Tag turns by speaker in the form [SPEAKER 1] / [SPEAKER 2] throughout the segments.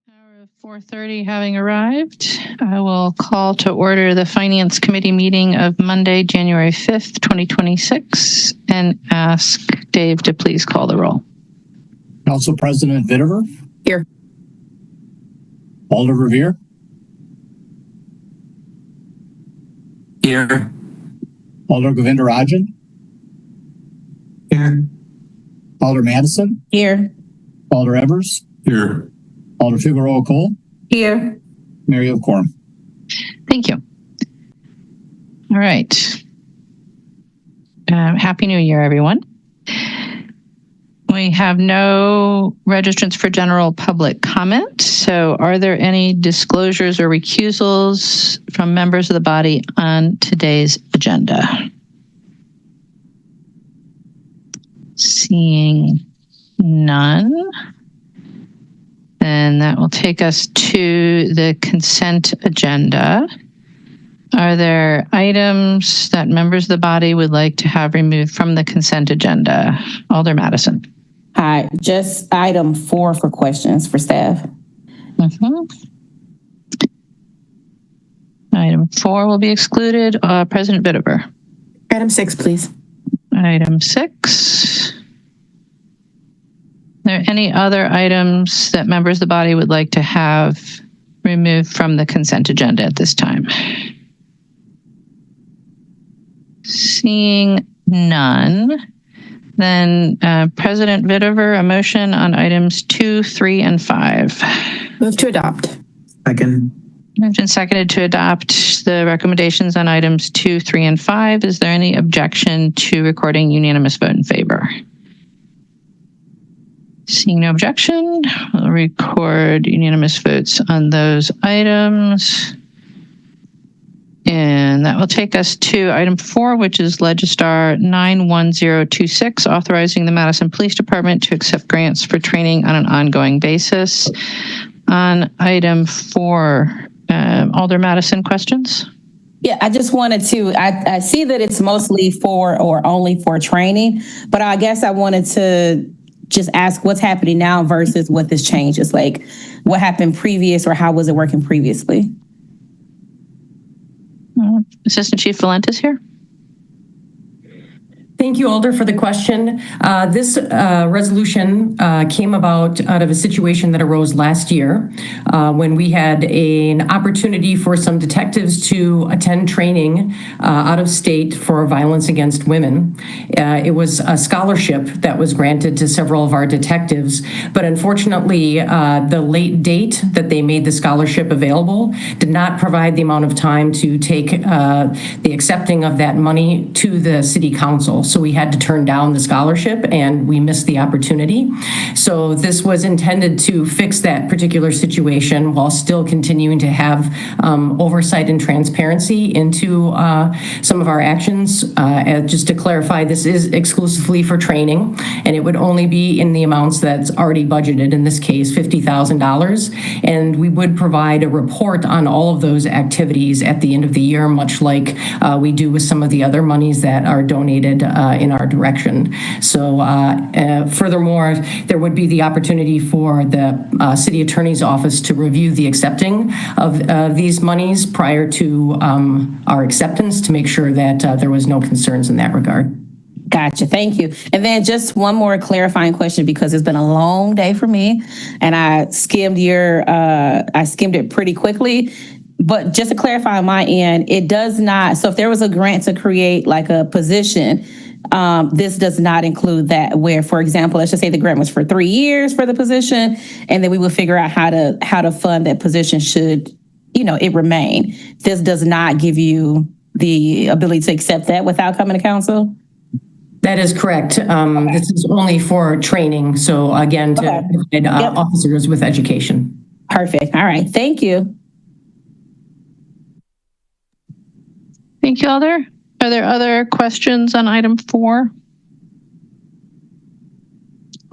[SPEAKER 1] Hour of 4:30 having arrived, I will call to order the Finance Committee meeting of Monday, January 5th, 2026, and ask Dave to please call the roll.
[SPEAKER 2] Council President Vitever.
[SPEAKER 3] Here.
[SPEAKER 2] Alder Revere.
[SPEAKER 4] Here.
[SPEAKER 2] Alder Govindarajan.
[SPEAKER 4] Here.
[SPEAKER 2] Alder Madison.
[SPEAKER 3] Here.
[SPEAKER 2] Alder Evers.
[SPEAKER 4] Here.
[SPEAKER 2] Alder Figueroa Cole.
[SPEAKER 3] Here.
[SPEAKER 2] Mary O'Corum.
[SPEAKER 1] Thank you. All right. Happy New Year, everyone. We have no registrants for general public comment. So are there any disclosures or recusals from members of the body on today's agenda? Seeing none. And that will take us to the consent agenda. Are there items that members of the body would like to have removed from the consent agenda? Alder Madison.
[SPEAKER 3] Hi, just item 4 for questions for staff.
[SPEAKER 1] Item 4 will be excluded. President Vitever.
[SPEAKER 3] Item 6, please.
[SPEAKER 1] Item 6. Are there any other items that members of the body would like to have removed from the consent agenda at this time? Seeing none, then President Vitever, a motion on items 2, 3, and 5.
[SPEAKER 3] Move to adopt.
[SPEAKER 4] Second.
[SPEAKER 1] Moved and seconded to adopt the recommendations on items 2, 3, and 5. Is there any objection to recording unanimous vote in favor? Seeing no objection, we'll record unanimous votes on those items. And that will take us to item 4, which is Legistar 91026, authorizing the Madison Police Department to accept grants for training on an ongoing basis. On item 4, Alder Madison, questions?
[SPEAKER 3] Yeah, I just wanted to, I see that it's mostly for or only for training, but I guess I wanted to just ask what's happening now versus what this changes, like what happened previous or how was it working previously?
[SPEAKER 1] Assistant Chief Valentes here.
[SPEAKER 5] Thank you, Alder, for the question. This resolution came out of a situation that arose last year when we had an opportunity for some detectives to attend training out of state for violence against women. It was a scholarship that was granted to several of our detectives, but unfortunately, the late date that they made the scholarship available did not provide the amount of time to take the accepting of that money to the city council. So we had to turn down the scholarship and we missed the opportunity. So this was intended to fix that particular situation while still continuing to have oversight and transparency into some of our actions. Just to clarify, this is exclusively for training and it would only be in the amounts that's already budgeted, in this case, $50,000. And we would provide a report on all of those activities at the end of the year, much like we do with some of the other monies that are donated in our direction. So furthermore, there would be the opportunity for the city attorney's office to review the accepting of these monies prior to our acceptance to make sure that there was no concerns in that regard.
[SPEAKER 3] Gotcha. Thank you. And then just one more clarifying question, because it's been a long day for me and I skimmed it pretty quickly. But just to clarify on my end, it does not, so if there was a grant to create like a position, this does not include that, where, for example, let's just say the grant was for 3 years for the position, and then we will figure out how to fund that position should, it remain. This does not give you the ability to accept that without coming to council?
[SPEAKER 5] That is correct. Okay. This is only for training. So again, to provide officers with education.
[SPEAKER 3] Perfect. All right. Thank you.
[SPEAKER 1] Thank you, Alder. Are there other questions on item 4?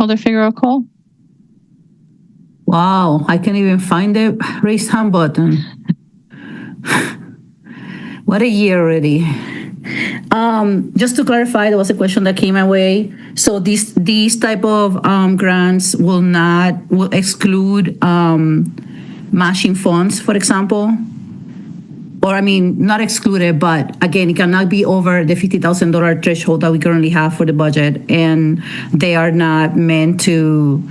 [SPEAKER 1] Alder Figueroa Cole?
[SPEAKER 6] Wow, I can't even find the raise hand button. What a year already. Just to clarify, there was a question that came my way. So these type of grants will exclude matching funds, for example? Or, I mean, not excluded, but again, it cannot be over the $50,000 threshold that we currently have for the budget, and they are not meant to,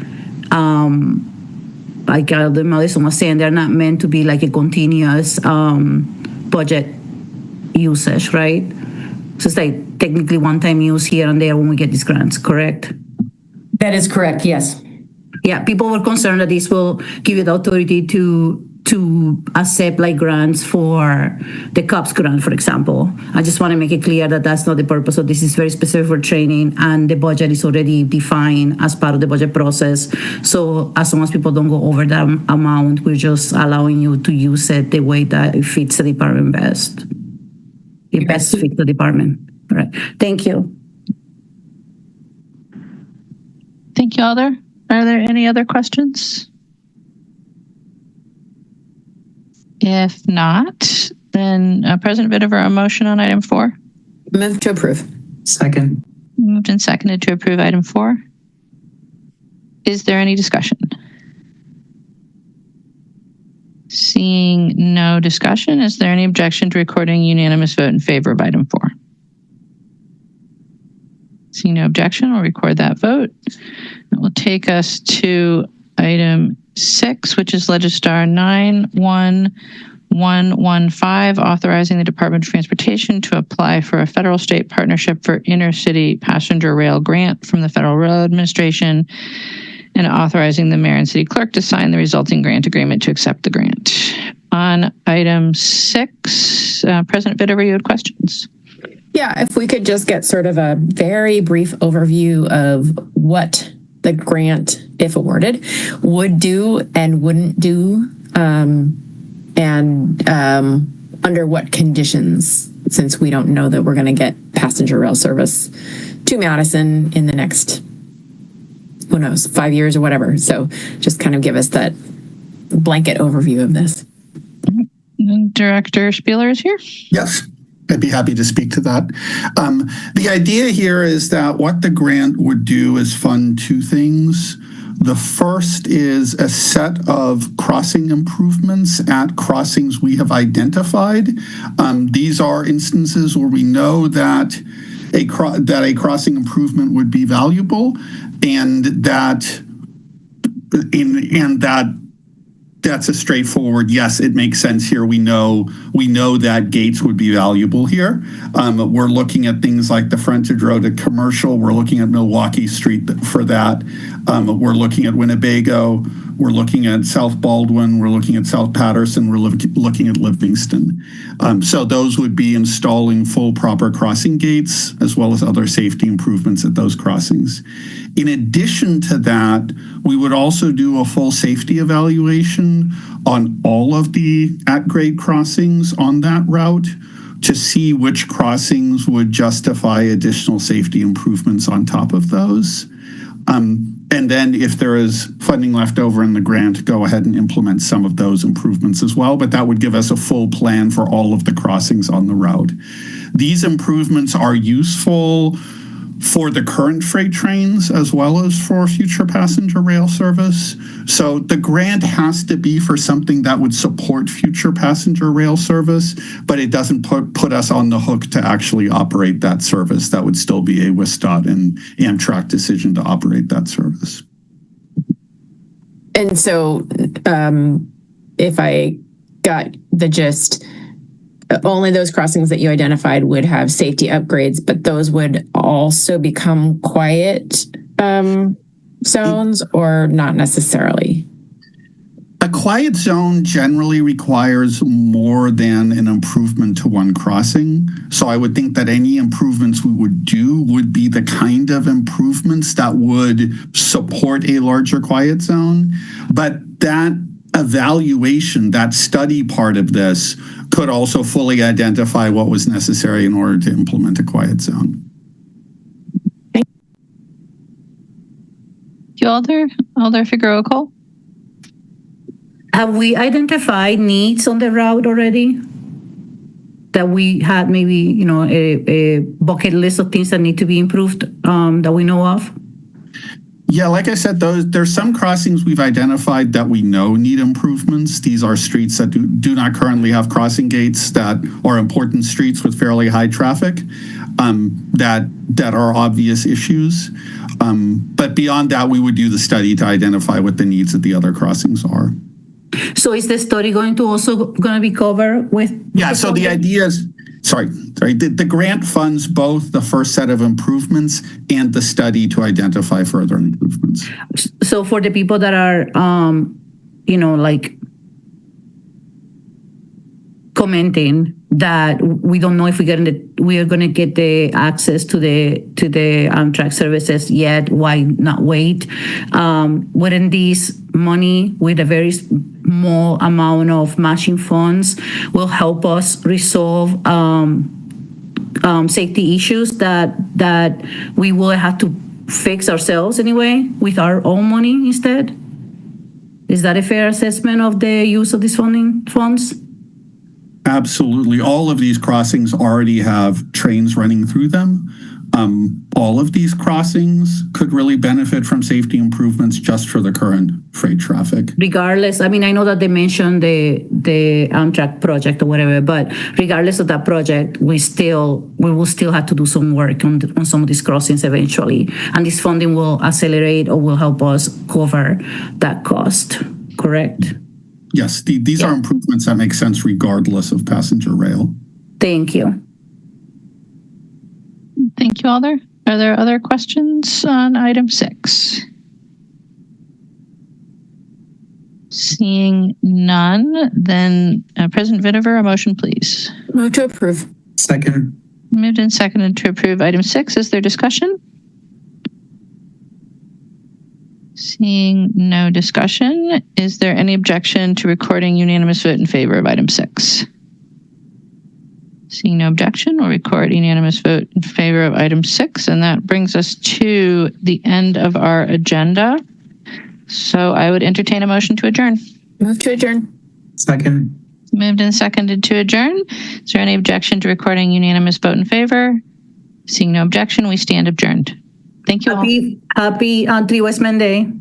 [SPEAKER 6] like Madison was saying, they're not meant to be like a continuous budget usage, right? So it's like technically one-time use here and there when we get these grants, correct?
[SPEAKER 5] That is correct, yes.
[SPEAKER 6] Yeah, people were concerned that this will give you the authority to accept like grants for the COPS grant, for example. I just want to make it clear that that's not the purpose of this. Is very specific for training, and the budget is already defined as part of the budget process. So as long as people don't go over that amount, we're just allowing you to use it the way that it fits the department best. It best fits the department. All right. Thank you.
[SPEAKER 1] Thank you, Alder. Are there any other questions? If not, then President Vitiver, a motion on item 4.
[SPEAKER 4] Move to approve.
[SPEAKER 7] Second.
[SPEAKER 1] Moved and seconded to approve item 4. Is there any discussion? Seeing no discussion, is there any objection to recording unanimous vote in favor of item 4? Seeing no objection, we'll record that vote. It will take us to item 6, which is Legistar 91115, authorizing the Department of Transportation to apply for a federal-state partnership for intercity passenger rail grant from the Federal Railroad Administration, and authorizing the mayor and city clerk to sign the resulting grant agreement to accept the grant. On item 6, President Vitiver, you had questions?
[SPEAKER 4] Yeah, if we could just get sort of a very brief overview of what the grant, if awarded, would do and wouldn't do, and under what conditions, since we don't know that we're going to get passenger rail service to Madison in the next, who knows, 5 years or whatever. So just kind of give us that blanket overview of this.
[SPEAKER 1] Director Spieler is here.
[SPEAKER 8] Yes, I'd be happy to speak to that. The idea here is that what the grant would do is fund two things. The first is a set of crossing improvements at crossings we have identified. These are instances where we know that a crossing improvement would be valuable, and that's a straightforward, yes, it makes sense here. We know that gates would be valuable here. We're looking at things like the frontage road to commercial. We're looking at Milwaukee Street for that. We're looking at Winnebago. We're looking at South Baldwin. We're looking at South Patterson. We're looking at Livingston. So those would be installing full proper crossing gates as well as other safety improvements at those crossings. In addition to that, we would also do a full safety evaluation on all of the at-grade crossings on that route to see which crossings would justify additional safety improvements on top of those. And then if there is funding left over in the grant, go ahead and implement some of those improvements as well. But that would give us a full plan for all of the crossings on the route. These improvements are useful for the current freight trains as well as for future passenger rail service. So the grant has to be for something that would support future passenger rail service, but it doesn't put us on the hook to actually operate that service. That would still be a WSDOT and Amtrak decision to operate that service.
[SPEAKER 4] And so if I got the gist, only those crossings that you identified would have safety upgrades, but those would also become quiet zones, or not necessarily?
[SPEAKER 8] A quiet zone generally requires more than an improvement to one crossing. So I would think that any improvements we would do would be the kind of improvements that would support a larger quiet zone. But that evaluation, that study part of this, could also fully identify what was necessary in order to implement a quiet zone.
[SPEAKER 1] Thank you, Alder Figueroa Cole.
[SPEAKER 6] Have we identified needs on the route already? That we had maybe, a bucket list of things that need to be improved that we know of?
[SPEAKER 8] Yeah, like I said, there's some crossings we've identified that we know need improvements. These are streets that do not currently have crossing gates that are important streets with fairly high traffic that are obvious issues. But beyond that, we would do the study to identify what the needs of the other crossings are.
[SPEAKER 6] So is the study going to be covered with?
[SPEAKER 8] Yeah, so the idea is, the grant funds both the first set of improvements and the study to identify further improvements.
[SPEAKER 6] So for the people that are, like commenting that we don't know if we are going to get the access to the Amtrak services yet, why not wait? Wouldn't this money with a very small amount of matching funds will help us resolve safety issues that we will have to fix ourselves anyway with our own money instead? Is that a fair assessment of the use of these funds?
[SPEAKER 8] Absolutely. All of these crossings already have trains running through them. All of these crossings could really benefit from safety improvements just for the current freight traffic.
[SPEAKER 6] Regardless, I mean, I know that they mentioned the Amtrak project or whatever, but regardless of that project, we will still have to do some work on some of these crossings eventually. And this funding will accelerate or will help us cover that cost, correct?
[SPEAKER 8] Yes, these are improvements that make sense regardless of passenger rail.
[SPEAKER 6] Thank you.
[SPEAKER 1] Thank you, Alder. Are there other questions on item 6? Seeing none, then President Vinover, a motion, please.
[SPEAKER 4] Move to approve.
[SPEAKER 2] Second.
[SPEAKER 1] Moved and seconded to approve item 6. Is there discussion? Seeing no discussion, is there any objection to recording unanimous vote in favor of item 6? Seeing no objection, we'll record unanimous vote in favor of item 6, and that brings us to the end of our agenda. So I would entertain a motion to adjourn.
[SPEAKER 4] Move to adjourn.
[SPEAKER 2] Second.
[SPEAKER 1] Moved and seconded to adjourn. Is there any objection to recording unanimous vote in favor? Seeing no objection, we stand adjourned. Thank you all.
[SPEAKER 6] Happy 3 West Monday.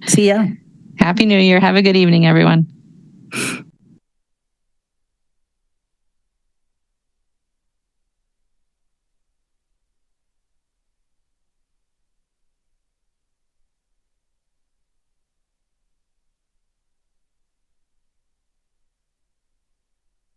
[SPEAKER 6] See ya.
[SPEAKER 1] Happy New Year. Have a good evening, everyone.